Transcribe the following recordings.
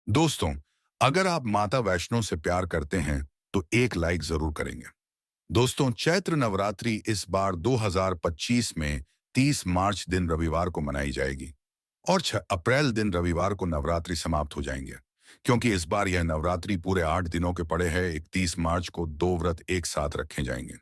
दोस्तों, अगर आप माता वैष्णो से प्यार करते हैं तो एक लाइक जरूर करेंगे। दोस्तों, चैत्र नवरात्रि इस बार 2025 में 30 मार्च दिन रविवार को मनाई जाएगी और 6 अप्रैल दिन रविवार को नवरात्रि समाप्त हो जाएंगे। क्योंकि इस बार यह नवरात्रि पूरे 8 दिनों के पड़े हैं, 31 मार्च को 2 व्रत एक साथ रखे जाएंगे।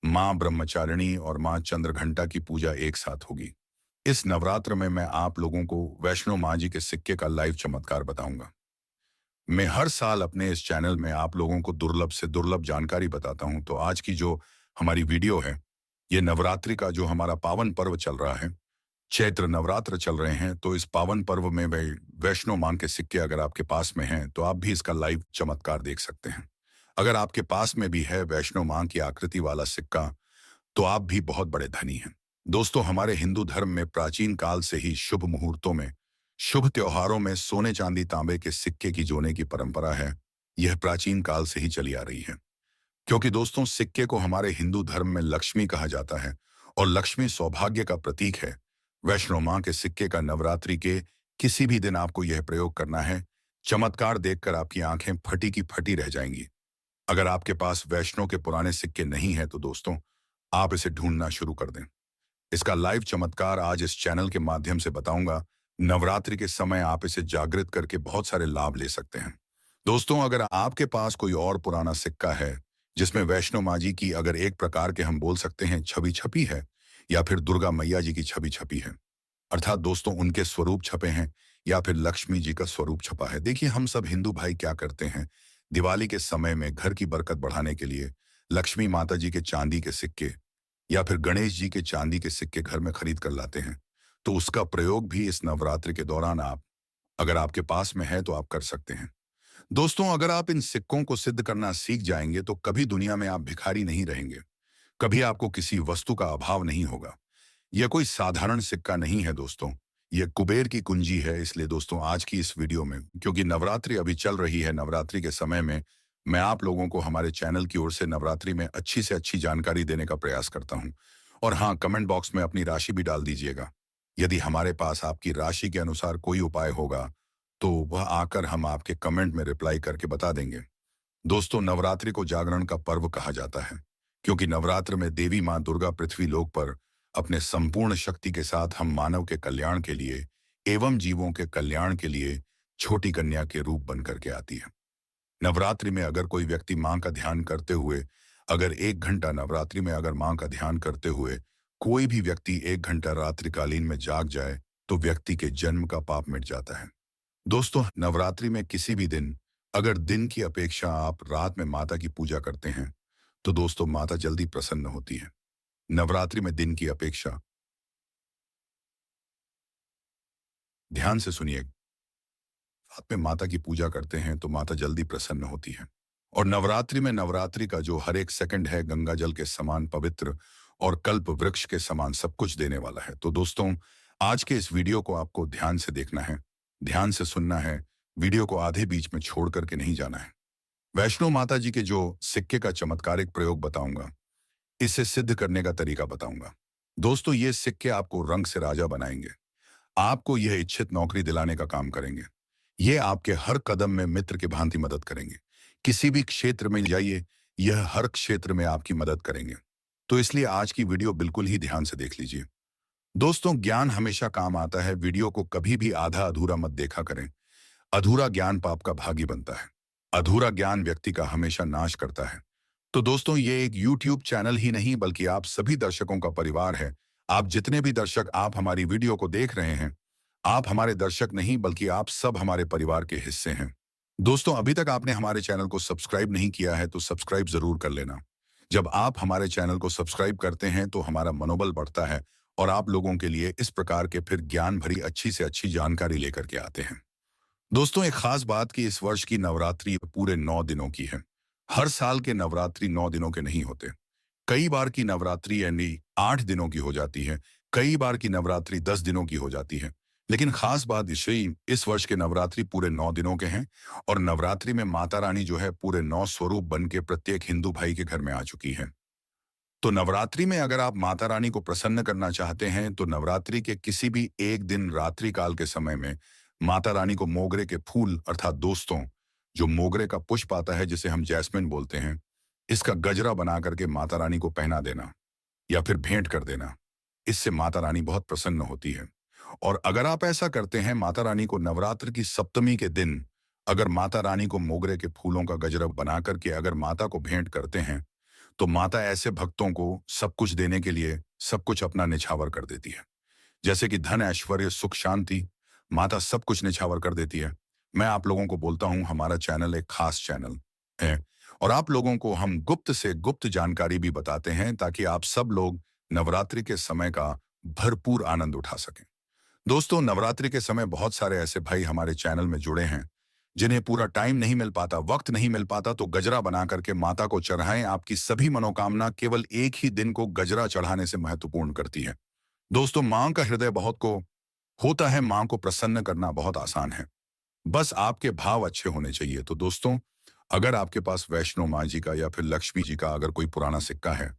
माँ ब्रह्मचारिणी और माँ चंद्रघंटा की पूजा एक साथ होगी। इस नवरात्र में मैं आप लोगों को वैष्णो माँ जी के सिक्के का लाइव चमत्कार बताऊंगा। मैं हर साल अपने इस चैनल में आप लोगों को दुर्लभ से दुर्लभ जानकारी बताता हूं। तो आज की जो हमारी वीडियो है, ये नवरात्रि का जो हमारा पावन पर्व चल रहा है, चैत्र नवरात्र चल रहे हैं, तो इस पावन पर्व में वैष्णो मां के सिक्के अगर आपके पास में हैं तो आप भी इसका लाइव चमत्कार देख सकते हैं। अगर आपके पास में भी है वैष्णो मां की आकृति वाला सिक्का, तो आप भी बहुत बड़े धनी हैं। दोस्तों, हमारे हिंदू धर्म में प्राचीन काल से ही शुभ मुहूर्तों में, शुभ त्योहारों में सोने चांदी तांबे के सिक्के की जोड़ने की परंपरा है। यह प्राचीन काल से ही चली आ रही है। क्योंकि दोस्तों, सिक्के को हमारे हिंदू धर्म में लक्ष्मी कहा जाता है और लक्ष्मी सौभाग्य का प्रतीक है। वैष्णो मां के सिक्के का नवरात्रि के किसी भी दिन आपको यह प्रयोग करना है। चमत्कार देखकर आपकी आंखें फटी की फटी रह जाएंगी। अगर आपके पास वैष्णो के पुराने सिक्के नहीं हैं तो दोस्तों, आप इसे ढूंढना शुरू कर दें। इसका लाइव चमत्कार आज इस चैनल के माध्यम से बताऊंगा। नवरात्रि के समय आप इसे जागृत करके बहुत सारे लाभ ले सकते हैं। दोस्तों, अगर आपके पास कोई और पुराना सिक्का है जिसमें वैष्णो माँ जी की, अगर एक प्रकार के हम बोल सकते हैं छवि छपी है, या फिर दुर्गा मैया जी की छवि छपी है, अर्थात दोस्तों उनके स्वरूप छपे हैं, या फिर लक्ष्मी जी का स्वरूप छपा है। देखिए, हम सब हिंदू भाई क्या करते हैं, दिवाली के समय में घर की बरकत बढ़ाने के लिए लक्ष्मी माता जी के चांदी के सिक्के या फिर गणेश जी के चांदी के सिक्के घर में खरीद कर लाते हैं। तो उसका प्रयोग भी इस नवरात्रि के दौरान आप, अगर आपके पास में है तो आप कर सकते हैं। दोस्तों, अगर आप इन सिक्कों को सिद्ध करना सीख जाएंगे तो कभी दुनिया में आप भिखारी नहीं रहेंगे। कभी आपको किसी वस्तु का अभाव नहीं होगा। यह कोई साधारण सिक्का नहीं है दोस्तों, यह कुबेर की कुंजी है। इसलिए दोस्तों, आज की इस वीडियो में, क्योंकि नवरात्रि अभी चल रही है, नवरात्रि के समय में मैं आप लोगों को हमारे चैनल की ओर से नवरात्रि में अच्छी से अच्छी जानकारी देने का प्रयास करता हूं। और हाँ, कमेंट बॉक्स में अपनी राशि भी डाल दीजिएगा। यदि हमारे पास आपकी राशि के अनुसार कोई उपाय होगा तो वह आकर हम आपके कमेंट में रिप्लाई करके बता देंगे। दोस्तों, नवरात्रि को जागरण का पर्व कहा जाता है, क्योंकि नवरात्र में देवी मां दुर्गा पृथ्वी लोक पर अपने संपूर्ण शक्ति के साथ हम मानव के कल्याण के लिए एवं जीवों के कल्याण के लिए छोटी कन्या के रूप बन करके आती है। नवरात्रि में अगर कोई व्यक्ति मां का ध्यान करते हुए, अगर 1 घंटा नवरात्रि में अगर मां का ध्यान करते हुए कोई भी व्यक्ति 1 घंटा रात्रिकालीन में जाग जाए तो व्यक्ति के जन्म का पाप मिट जाता है। दोस्तों, नवरात्रि में किसी भी दिन अगर दिन की अपेक्षा आप रात में माता की पूजा करते हैं तो दोस्तों, माता जल्दी प्रसन्न होती है। नवरात्रि में दिन की अपेक्षा, ध्यान से सुनिए, रात में माता की पूजा करते हैं तो माता जल्दी प्रसन्न होती है। और नवरात्रि में नवरात्रि का जो हर एक सेकंड है गंगा जल के समान पवित्र और कल्प वृक्ष के समान सब कुछ देने वाला है। तो दोस्तों, आज के इस वीडियो को आपको ध्यान से देखना है, ध्यान से सुनना है। वीडियो को आधे बीच में छोड़ करके नहीं जाना है। वैष्णो माता जी के जो सिक्के का चमत्कारिक प्रयोग बताऊंगा, इसे सिद्ध करने का तरीका बताऊंगा। दोस्तों, ये सिक्के आपको रंग से राजा बनाएंगे, आपको यह इच्छित नौकरी दिलाने का काम करेंगे। ये आपके हर कदम में मित्र की भांति मदद करेंगे। किसी भी क्षेत्र में जाइए, यह हर क्षेत्र में आपकी मदद करेंगे। तो इसलिए आज की वीडियो बिल्कुल ही ध्यान से देख लीजिए। दोस्तों, ज्ञान हमेशा काम आता है। वीडियो को कभी भी आधा अधूरा मत देखा करें। अधूरा ज्ञान पाप का भागी बनता है। अधूरा ज्ञान व्यक्ति का हमेशा नाश करता है। तो दोस्तों, ये एक YouTube चैनल ही नहीं बल्कि आप सभी दर्शकों का परिवार है। आप जितने भी दर्शक आप हमारी वीडियो को देख रहे हैं, आप हमारे दर्शक नहीं बल्कि आप सब हमारे परिवार के हिस्से हैं। दोस्तों, अभी तक आपने हमारे चैनल को सब्सक्राइब नहीं किया है तो सब्सक्राइब जरूर कर लेना। जब आप हमारे चैनल को सब्सक्राइब करते हैं तो हमारा मनोबल बढ़ता है और आप लोगों के लिए इस प्रकार के फिर ज्ञान भरी अच्छी से अच्छी जानकारी लेकर के आते हैं। दोस्तों, एक खास बात कि इस वर्ष की नवरात्रि पूरे 9 दिनों की है। हर साल के नवरात्रि 9 दिनों के नहीं होते। कई बार की नवरात्रि यानी 8 दिनों की हो जाती है, कई बार की नवरात्रि 10 दिनों की हो जाती है। लेकिन खास बात इस वर्ष के नवरात्रि पूरे 9 दिनों के हैं। और नवरात्रि में माता रानी जो है पूरे 9 स्वरूप बन के प्रत्येक हिंदू भाई के घर में आ चुकी है। तो नवरात्रि में अगर आप माता रानी को प्रसन्न करना चाहते हैं तो नवरात्रि के किसी भी एक दिन रात्रि काल के समय में माता रानी को मोगरे के फूल अर्थात दोस्तों जो मोगरे का पुष्प आता है जिसे हम जैस्मिन बोलते हैं, इसका गजरा बना करके माता रानी को पहना देना या फिर भेंट कर देना। इससे माता रानी बहुत प्रसन्न होती है। और अगर आप ऐसा करते हैं माता रानी को नवरात्र की सप्तमी के दिन अगर माता रानी को मोगरे के फूलों का गजरा बना करके अगर माता को भेंट करते हैं, तो माता ऐसे भक्तों को सब कुछ देने के लिए सब कुछ अपना निछावर कर देती है। जैसे कि धन, ऐश्वर्य, सुख, शांति, माता सब कुछ निछावर कर देती है। मैं आप लोगों को बोलता हूं हमारा चैनल एक खास चैनल है और आप लोगों को हम गुप्त से गुप्त जानकारी भी बताते हैं ताकि आप सब लोग नवरात्रि के समय का भरपूर आनंद उठा सकें। दोस्तों, नवरात्रि के समय बहुत सारे ऐसे भाई हमारे चैनल में जुड़े हैं जिन्हें पूरा टाइम नहीं मिल पाता, वक्त नहीं मिल पाता, तो गजरा बना करके माता को चढ़ाएं। आपकी सभी मनोकामना केवल एक ही दिन को गजरा चढ़ाने से महत्वपूर्ण करती है। दोस्तों, मां का हृदय बहुत को होता है, मां को प्रसन्न करना बहुत आसान है, बस आपके भाव अच्छे होने चाहिए। तो दोस्तों, अगर आपके पास वैष्णो माँ जी का या फिर लक्ष्मी जी का अगर कोई पुराना सिक्का है,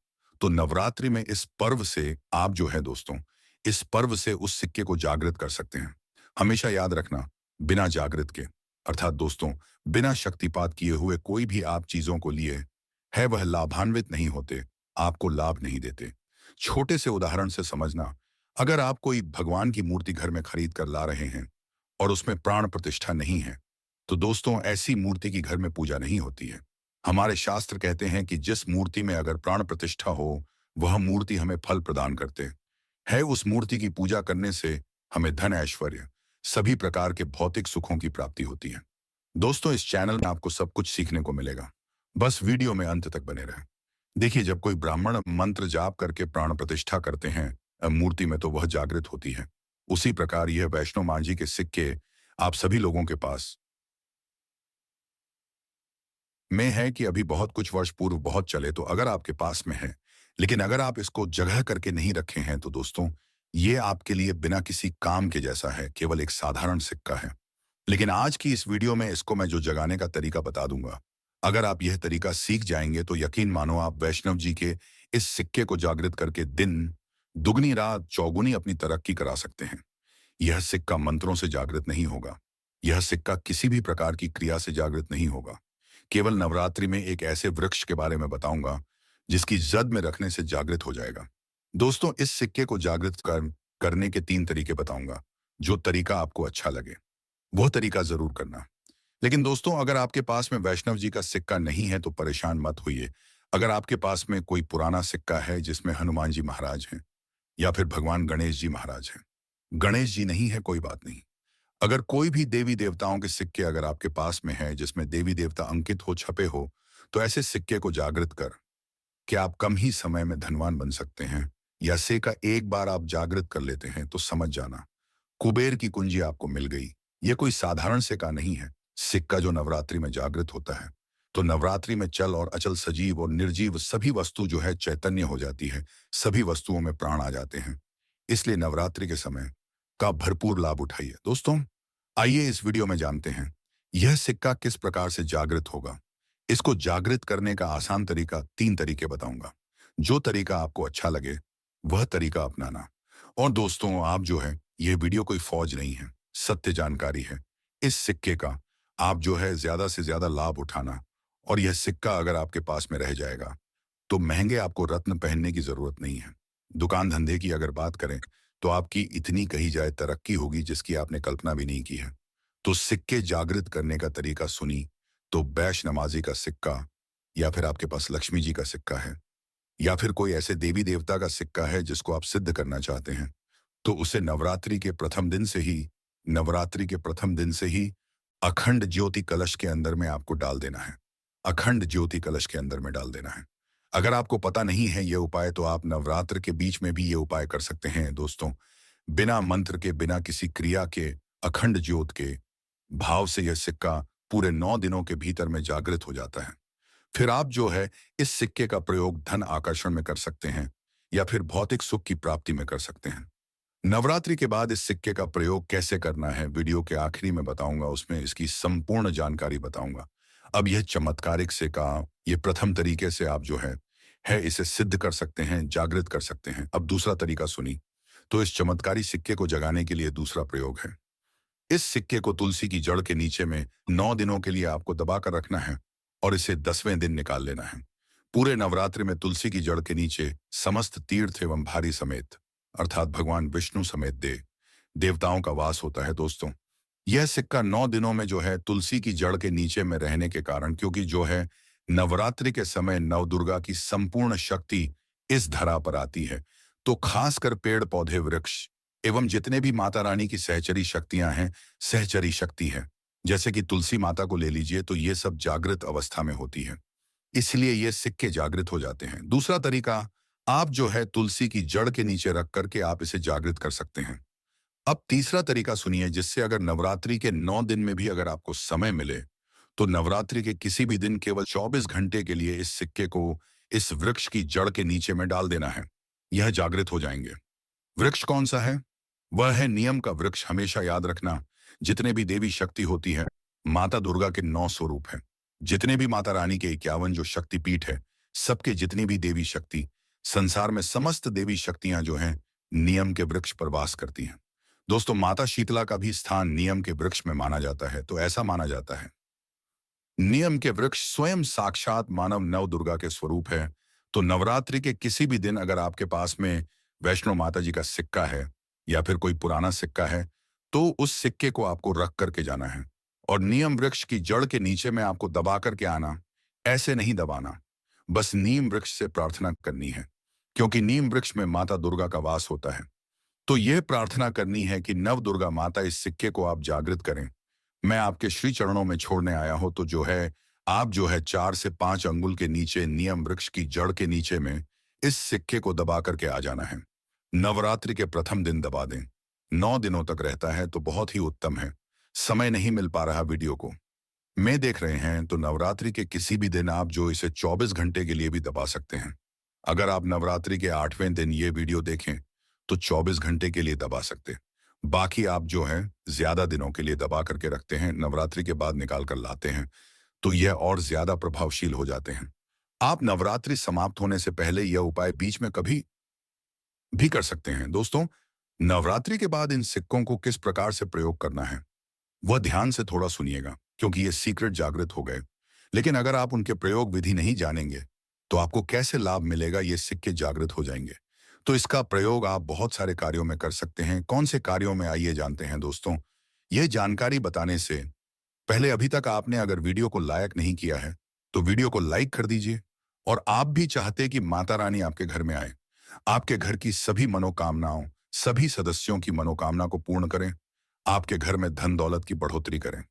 तो नवरात्रि में इस पर्व से आप जो है दोस्तों, इस पर्व से उस सिक्के को जागृत कर सकते हैं। हमेशा याद रखना, बिना जागृत के अर्थात दोस्तों बिना शक्तिपात किए हुए कोई भी आप चीजों को लिए है वह लाभान्वित नहीं होते, आपको लाभ नहीं देते। छोटे से उदाहरण से समझना, अगर आप कोई भगवान की मूर्ति घर में खरीद कर ला रहे हैं और उसमें प्राण प्रतिष्ठा नहीं है, तो दोस्तों ऐसी मूर्ति की घर में पूजा नहीं होती है। हमारे शास्त्र कहते हैं कि जिस मूर्ति में अगर प्राण प्रतिष्ठा हो, वह मूर्ति हमें फल प्रदान करते है। उस मूर्ति की पूजा करने से हमें धन, ऐश्वर्य, सभी प्रकार के भौतिक सुखों की प्राप्ति होती है। दोस्तों, इस चैनल में आपको सब कुछ सीखने को मिलेगा, बस वीडियो में अंत तक बने रहें। देखिए, जब कोई ब्राह्मण मंत्र जाप करके प्राण प्रतिष्ठा करते हैं मूर्ति में, तो वह जागृत होती है। उसी प्रकार यह वैष्णो माँ जी के सिक्के आप सभी लोगों के पास में है कि अभी बहुत कुछ वर्ष पूर्व बहुत चले, तो अगर आपके पास में है, लेकिन अगर आप इसको जगह करके नहीं रखे हैं, तो दोस्तों ये आपके लिए बिना किसी काम के जैसा है, केवल एक साधारण सिक्का है। लेकिन आज की इस वीडियो में इसको मैं जो जगाने का तरीका बता दूंगा, अगर आप यह तरीका सीख जाएंगे तो यकीन मानो आप वैष्णव जी के इस सिक्के को जागृत करके दिन दुगनी रात चौगुनी अपनी तरक्की करा सकते हैं। यह सिक्का मंत्रों से जागृत नहीं होगा, यह सिक्का किसी भी प्रकार की क्रिया से जागृत नहीं होगा। केवल नवरात्रि में एक ऐसे वृक्ष के बारे में बताऊंगा जिसकी जद में रखने से जागृत हो जाएगा। दोस्तों, इस सिक्के को जागृत करने के 3 तरीके बताऊंगा। जो तरीका आपको अच्छा लगे वो तरीका जरूर करना। लेकिन दोस्तों, अगर आपके पास में वैष्णव जी का सिक्का नहीं है तो परेशान मत होइए। अगर आपके पास में कोई पुराना सिक्का है जिसमें हनुमान जी महाराज हैं या फिर भगवान गणेश जी महाराज हैं, गणेश जी नहीं है कोई बात नहीं। अगर कोई भी देवी देवताओं के सिक्के अगर आपके पास में है जिसमें देवी देवता अंकित हो, छपे हो, तो ऐसे सिक्के को जागृत कर कि आप कम ही समय में धनवान बन सकते हैं। या सिक्का एक बार आप जागृत कर लेते हैं तो समझ जाना कुबेर की कुंजी आपको मिल गई। ये कोई साधारण सिक्का नहीं है। सिक्का जो नवरात्रि में जागृत होता है, तो नवरात्रि में चल और अचल, सजीव और निर्जीव सभी वस्तु जो है चैतन्य हो जाती है, सभी वस्तुओं में प्राण आ जाते हैं। इसलिए नवरात्रि के समय का भरपूर लाभ उठाइए। दोस्तों, आइए इस वीडियो में जानते हैं यह सिक्का किस प्रकार से जागृत होगा। इसको जागृत करने का आसान तरीका 3 तरीके बताऊंगा। जो तरीका आपको अच्छा लगे वह तरीका अपनाना। और दोस्तों, आप जो है यह वीडियो कोई फौज नहीं है, सत्य जानकारी है। इस सिक्के का आप जो है ज्यादा से ज्यादा लाभ उठाना। और यह सिक्का अगर आपके पास में रह जाएगा तो महंगे आपको रत्न पहनने की जरूरत नहीं है। दुकान धंधे की अगर बात करें तो आपकी इतनी कही जाए तरक्की होगी जिसकी आपने कल्पना भी नहीं की है। तो सिक्के जागृत करने का तरीका सुनी तो बैश नमाजी का सिक्का, या फिर आपके पास लक्ष्मी जी का सिक्का है, या फिर कोई ऐसे देवी देवता का सिक्का है जिसको आप सिद्ध करना चाहते हैं, तो उसे नवरात्रि के प्रथम दिन से ही अखंड ज्योति कलश के अंदर में आपको डाल देना है। अखंड ज्योति कलश के अंदर में डाल देना है। अगर आपको पता नहीं है ये उपाय तो आप नवरात्र के बीच में भी ये उपाय कर सकते हैं। दोस्तों, बिना मंत्र के, बिना किसी क्रिया के, अखंड ज्योत के भाव से यह सिक्का पूरे 9 दिनों के भीतर में जागृत हो जाता है। फिर आप जो है इस सिक्के का प्रयोग धन आकर्षण में कर सकते हैं या फिर भौतिक सुख की प्राप्ति में कर सकते हैं। नवरात्रि के बाद इस सिक्के का प्रयोग कैसे करना है वीडियो के आखिरी में बताऊंगा, उसमें इसकी संपूर्ण जानकारी बताऊंगा। अब यह चमत्कारिक सिक्का, ये प्रथम तरीके से आप जो है इसे सिद्ध कर सकते हैं, जागृत कर सकते हैं। अब दूसरा तरीका सुनी तो इस चमत्कारी सिक्के को जगाने के लिए दूसरा प्रयोग है। इस सिक्के को तुलसी की जड़ के नीचे में 9 दिनों के लिए आपको दबा कर रखना है और इसे 10वें दिन निकाल लेना है। पूरे नवरात्रि में तुलसी की जड़ के नीचे समस्त तीर्थ एवं भारी समेत अर्थात भगवान विष्णु समेत देवताओं का वास होता है। दोस्तों, यह सिक्का 9 दिनों में जो है तुलसी की जड़ के नीचे में रहने के कारण, क्योंकि जो है नवरात्रि के समय नवदुर्गा की संपूर्ण शक्ति इस धरा पर आती है, तो खासकर पेड़ पौधे वृक्ष एवं जितने भी माता रानी की सहचरी शक्तियां हैं, सहचरी शक्ति है, जैसे कि तुलसी माता को ले लीजिए, तो ये सब जागृत अवस्था में होती है, इसलिए ये सिक्के जागृत हो जाते हैं। दूसरा तरीका, आप जो है तुलसी की जड़ के नीचे रख करके आप इसे जागृत कर सकते हैं। अब तीसरा तरीका सुनिए, जिससे अगर नवरात्रि के 9 दिन में भी अगर आपको समय मिले, तो नवरात्रि के किसी भी दिन केवल 24 घंटे के लिए इस सिक्के को इस वृक्ष की जड़ के नीचे में डाल देना है। यह जागृत हो जाएंगे। वृक्ष कौन सा है? वह है नियम का वृक्ष। हमेशा याद रखना, जितने भी देवी शक्ति होती है, माता दुर्गा के 9 स्वरूप हैं। जितने भी माता रानी के 51 जो शक्तिपीठ है, सबके जितनी भी देवी शक्ति, संसार में समस्त देवी शक्तियां जो हैं, नियम के वृक्ष पर वास करती हैं। दोस्तों, माता शीतला का भी स्थान नियम के वृक्ष में माना जाता है। तो ऐसा माना जाता है, नियम के वृक्ष स्वयं साक्षात मानव नव दुर्गा के स्वरूप है। तो नवरात्रि के किसी भी दिन अगर आपके पास में वैष्णो माता जी का सिक्का है या फिर कोई पुराना सिक्का है, तो उस सिक्के को आपको रख करके जाना है और नियम वृक्ष की जड़ के नीचे में आपको दबा करके आना। ऐसे नहीं दबाना, बस नीम वृक्ष से प्रार्थना करनी है, क्योंकि नीम वृक्ष में माता दुर्गा का वास होता है। तो यह प्रार्थना करनी है कि नव दुर्गा माता, इस सिक्के को आप जागृत करें। मैं आपके श्री चरणों में छोड़ने आया हूं, तो जो है आप जो है 4 से 5 अंगुल के नीचे नियम वृक्ष की जड़ के नीचे में इस सिक्के को दबा करके आ जाना है। नवरात्रि के प्रथम दिन दबा दें। 9 दिनों तक रहता है तो बहुत ही उत्तम है। समय नहीं मिल पा रहा वीडियो को मैं देख रहे हैं, तो नवरात्रि के किसी भी दिन आप जो इसे 24 घंटे के लिए भी दबा सकते हैं। अगर आप नवरात्रि के 8वें दिन ये वीडियो देखें, तो 24 घंटे के लिए दबा सकते। बाकी आप जो है ज्यादा दिनों के लिए दबा करके रखते हैं, नवरात्रि के बाद निकाल कर लाते हैं, तो यह और ज्यादा प्रभावशील हो जाते हैं। आप नवरात्रि समाप्त होने से पहले यह उपाय बीच में कभी भी कर सकते हैं। दोस्तों, नवरात्रि के बाद इन सिक्कों को किस प्रकार से प्रयोग करना है, वह ध्यान से थोड़ा सुनिएगा, क्योंकि ये सीक्रेट जागृत हो गए। लेकिन अगर आप उनके प्रयोग विधि नहीं जानेंगे, तो आपको कैसे लाभ मिलेगा? ये सिक्के जागृत हो जाएंगे। तो इसका प्रयोग आप बहुत सारे कार्यों में कर सकते हैं। कौन से कार्यों में, आइए जानते हैं। दोस्तों, यह जानकारी बताने से पहले अभी तक आपने अगर वीडियो को लाइक नहीं किया है, तो वीडियो को लाइक कर दीजिए। और आप भी चाहते कि माता रानी आपके घर में आए, आपके घर की सभी मनोकामनाओं, सभी सदस्यों की मनोकामना को पूर्ण करें, आपके घर में धन दौलत की बढ़ोतरी करें,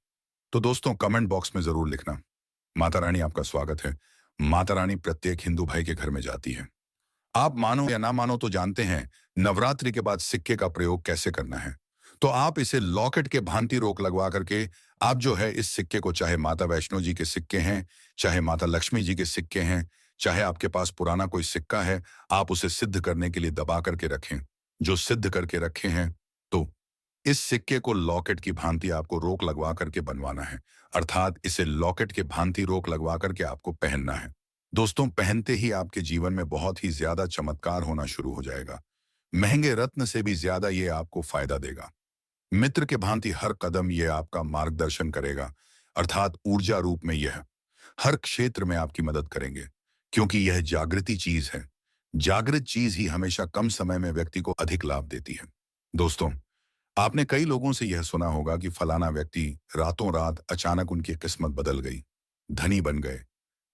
तो दोस्तों कमेंट बॉक्स में जरूर लिखना, माता रानी आपका स्वागत है। माता रानी प्रत्येक हिंदू भाई के घर में जाती है। आप मानो या ना मानो, तो जानते हैं नवरात्रि के बाद सिक्के का प्रयोग कैसे करना है। तो आप इसे लॉकेट के भांति रोक लगवा करके आप जो है इस सिक्के को, चाहे माता वैष्णो जी के सिक्के हैं, चाहे माता लक्ष्मी जी के सिक्के हैं, चाहे आपके पास पुराना कोई सिक्का है, आप उसे सिद्ध करने के लिए दबा करके रखें। जो सिद्ध करके रखे हैं, तो इस सिक्के को लॉकेट की भांति आपको रोक लगवा करके बनवाना है, अर्थात इसे लॉकेट के भांति रोक लगवा करके आपको पहनना है। दोस्तों, पहनते ही आपके जीवन में बहुत ही ज्यादा चमत्कार होना शुरू हो जाएगा। महंगे रत्न से भी ज्यादा ये आपको फायदा देगा। मित्र के भांति हर कदम ये आपका मार्गदर्शन करेगा, अर्थात ऊर्जा रूप में यह हर क्षेत्र में आपकी मदद करेंगे, क्योंकि यह जागृति चीज है। जागृत चीज ही हमेशा कम समय में व्यक्ति को अधिक लाभ देती है। दोस्तों, आपने कई लोगों से यह सुना होगा कि फलाना व्यक्ति रातों रात अचानक उनकी किस्मत बदल गई, धनी बन गए,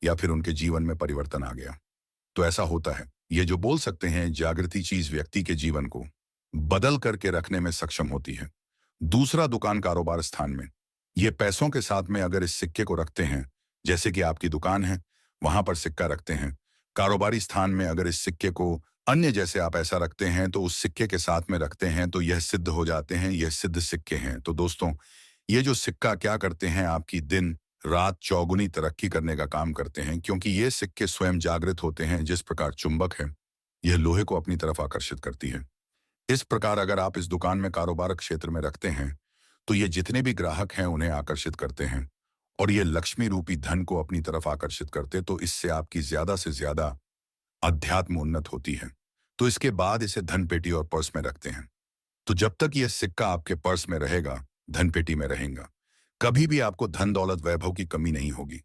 या फिर उनके जीवन में परिवर्तन आ गया। तो ऐसा होता है। ये जो बोल सकते हैं, जागृति चीज व्यक्ति के जीवन को बदल करके रखने में सक्षम होती है। दूसरा, दुकान कारोबार स्थान में ये पैसों के साथ में अगर इस सिक्के को रखते हैं, जैसे कि आपकी दुकान है, वहां पर सिक्का रखते हैं। कारोबारी स्थान में अगर इस सिक्के को अन्य जैसे आप ऐसा रखते हैं, तो उस सिक्के के साथ में रखते हैं, तो यह सिद्ध हो जाते हैं। यह सिद्ध सिक्के हैं। तो दोस्तों, ये जो सिक्का क्या करते हैं, आपकी दिन रात चौगुनी तरक्की करने का काम करते हैं, क्योंकि ये सिक्के स्वयं जागृत होते हैं। जिस प्रकार चुंबक है, यह लोहे को अपनी तरफ आकर्षित करती है। इस प्रकार अगर आप इस दुकान में कारोबार क्षेत्र में रखते हैं, तो ये जितने भी ग्राहक हैं उन्हें आकर्षित करते हैं और ये लक्ष्मी रूपी धन को अपनी तरफ आकर्षित करते, तो इससे आपकी ज्यादा से ज्यादा अध्यात्म उन्नत होती है। तो इसके बाद इसे धन पेटी और पर्स में रखते हैं। तो जब तक यह सिक्का आपके पर्स में रहेगा, धन पेटी में रहेगा। कभी भी आपको धन दौलत वैभव की कमी नहीं होगी।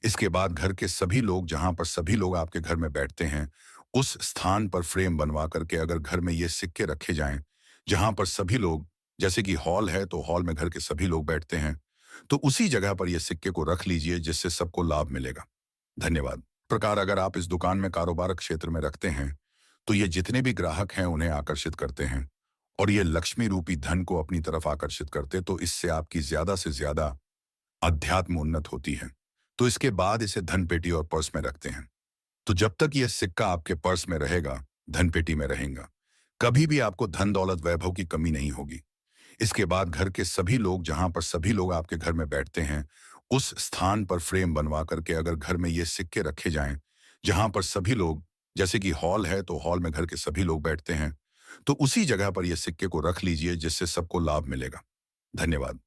इसके बाद घर के सभी लोग, जहां पर सभी लोग आपके घर में बैठते हैं, उस स्थान पर फ्रेम बनवा करके अगर घर में ये सिक्के रखे जाएं, जहां पर सभी लोग, जैसे कि हॉल है तो हॉल में घर के सभी लोग बैठते हैं, तो उसी जगह पर ये सिक्के को रख लीजिए, जिससे सबको लाभ मिलेगा। धन्यवाद। प्रकार अगर आप इस दुकान में कारोबार क्षेत्र में रखते हैं, तो ये जितने भी ग्राहक हैं उन्हें आकर्षित करते हैं और ये लक्ष्मी रूपी धन को अपनी तरफ आकर्षित करते, तो इससे आपकी ज्यादा से ज्यादा अध्यात्म उन्नत होती है। तो इसके बाद इसे धन पेटी और पर्स में रखते हैं। तो जब तक यह सिक्का आपके पर्स में रहेगा, धन पेटी में रहेगा, कभी भी आपको धन दौलत वैभव की कमी नहीं होगी। इसके बाद घर के सभी लोग, जहां पर सभी लोग आपके घर में बैठते हैं, उस स्थान पर फ्रेम बनवा करके अगर घर में ये सिक्के रखे जाएं, जहां पर सभी लोग, जैसे कि हॉल है तो हॉल में घर के सभी लोग बैठते हैं, तो उसी जगह पर ये सिक्के को रख लीजिए, जिससे सबको लाभ मिलेगा। धन्यवाद।